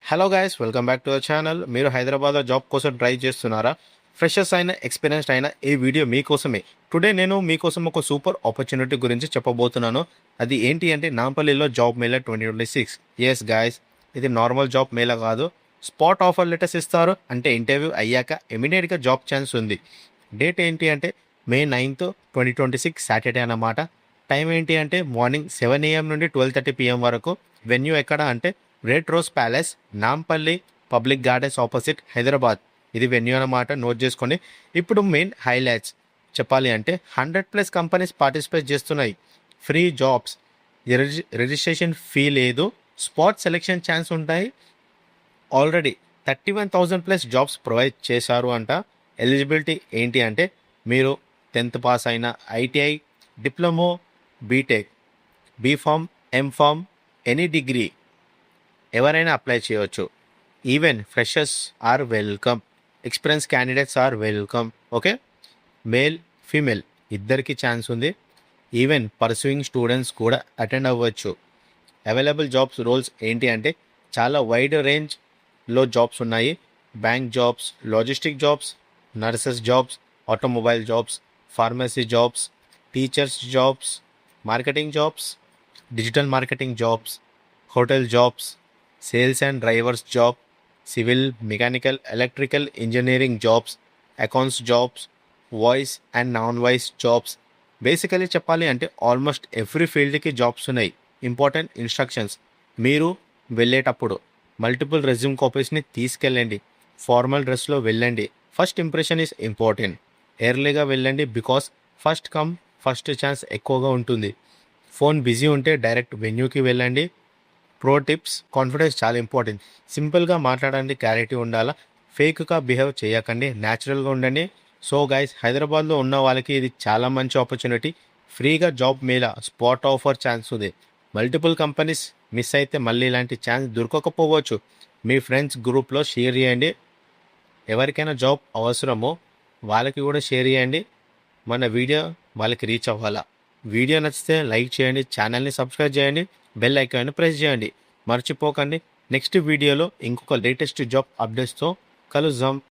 Hello guys, welcome back to our channel. మీరు హైదరాబాద్లో job కోసం ట్రై చేస్తున్నారా? ఫ్రెషర్స్ అయినా ఎక్స్పీరియన్స్డ్ అయినా ఈ వీడియో మీకోసమే. టుడే నేను మీకోసం ఒక సూపర్ ఆపర్చునిటీ గురించి చెప్పబోతున్నాను. అది ఏంటి అంటే నాంపల్లిలో జాబ్ మేళా 2026. ఎస్ గాయస్, ఇది నార్మల్ జాబ్ మేళా కాదు. స్పాట్ ఆఫర్ లెటర్స్ ఇస్తారు. అంటే ఇంటర్వ్యూ అయ్యాక ఇమీడియట్గా జాబ్ ఛాన్స్ ఉంది. డేట్ ఏంటి అంటే May 9th 2026 సాటర్డే అన్నమాట. టైం ఏంటి అంటే మార్నింగ్ 7 AM నుండి 12:30 PM వరకు. వెన్యూ ఎక్కడ అంటే red rose palace, Nampally public gardens opposite, Hyderabad. ఇది వెన్యూ అన్నమాట, నోట్ చేసుకొని. ఇప్పుడు మెయిన్ హైలైట్స్ చెప్పాలి అంటే 100+ కంపెనీస్ పార్టిసిపేట్ చేస్తున్నాయి. ఫ్రీ జాబ్స్, రిజిస్ట్రేషన్ ఫీ లేదు, స్పాట్ సెలెక్షన్ ఛాన్స్ ఉంటాయి. ఆల్రెడీ 31,000+ జాబ్స్ ప్రొవైడ్ చేశారు అంట. ఎలిజిబిలిటీ ఏంటి అంటే మీరు 10th పాస్ అయిన, ITI, diploma, BTech, BPharm, MPharm, any degree ఎవరైనా అప్లై చేయవచ్చు. Even freshers are welcome, experience candidates are welcome. Okay, male female ఇద్దరికి ఛాన్స్ ఉంది. ఈవెన్ పర్సూయింగ్ స్టూడెంట్స్ కూడా అటెండ్ అవ్వచ్చు. అవైలబుల్ జాబ్స్ రోల్స్ ఏంటి అంటే చాలా వైడ్ రేంజ్లో జాబ్స్ ఉన్నాయి. Bank jobs, logistic jobs, nurses jobs, automobile jobs, pharmacy jobs, teachers jobs, marketing jobs, digital marketing jobs, hotel jobs, sales and drivers job, civil, mechanical, electrical engineering jobs, accounts jobs, voice and non voice jobs. Basically చెప్పాలి అంటే almost every ఫీల్డ్కి jobs ఉన్నాయి. Important instructions: మీరు వెళ్ళేటప్పుడు multiple resume కాపీస్ని తీసుకెళ్ళండి. Formal డ్రెస్లో వెళ్ళండి. First impression is important. ఎర్లీగా వెళ్ళండి, because first come first chance ఎక్కువగా ఉంటుంది. ఫోన్ బిజీ ఉంటే డైరెక్ట్ వెన్యూకి వెళ్ళండి. ప్రో టిప్స్: కాన్ఫిడెన్స్ చాలా ఇంపార్టెంట్. సింపుల్గా మాట్లాడండి, క్లారిటీ ఉండాలా. ఫేక్గా బిహేవ్ చేయకండి, న్యాచురల్గా ఉండండి. సో గైస్, హైదరాబాద్లో ఉన్న వాళ్ళకి ఇది చాలా మంచి ఆపర్చునిటీ. ఫ్రీగా జాబ్ మీద స్పాట్ ఆఫర్ ఛాన్స్ ఉంది. మల్టిపుల్ కంపెనీస్ మిస్ అయితే మళ్ళీ ఇలాంటి ఛాన్స్ దొరకకపోవచ్చు. మీ ఫ్రెండ్స్ గ్రూప్లో షేర్ చేయండి. ఎవరికైనా జాబ్ అవసరమో వాళ్ళకి కూడా షేర్ చేయండి. మన వీడియో వాళ్ళకి రీచ్ అవ్వాలా. వీడియో నచ్చితే లైక్ చేయండి, ఛానల్ని సబ్స్క్రైబ్ చేయండి, బెల్ ఐకాన్ని ప్రెస్ చేయండి. మర్చిపోకండి. నెక్స్ట్ వీడియోలో ఇంకొక లేటెస్ట్ జాబ్ అప్డేట్స్తో కలుద్దాం.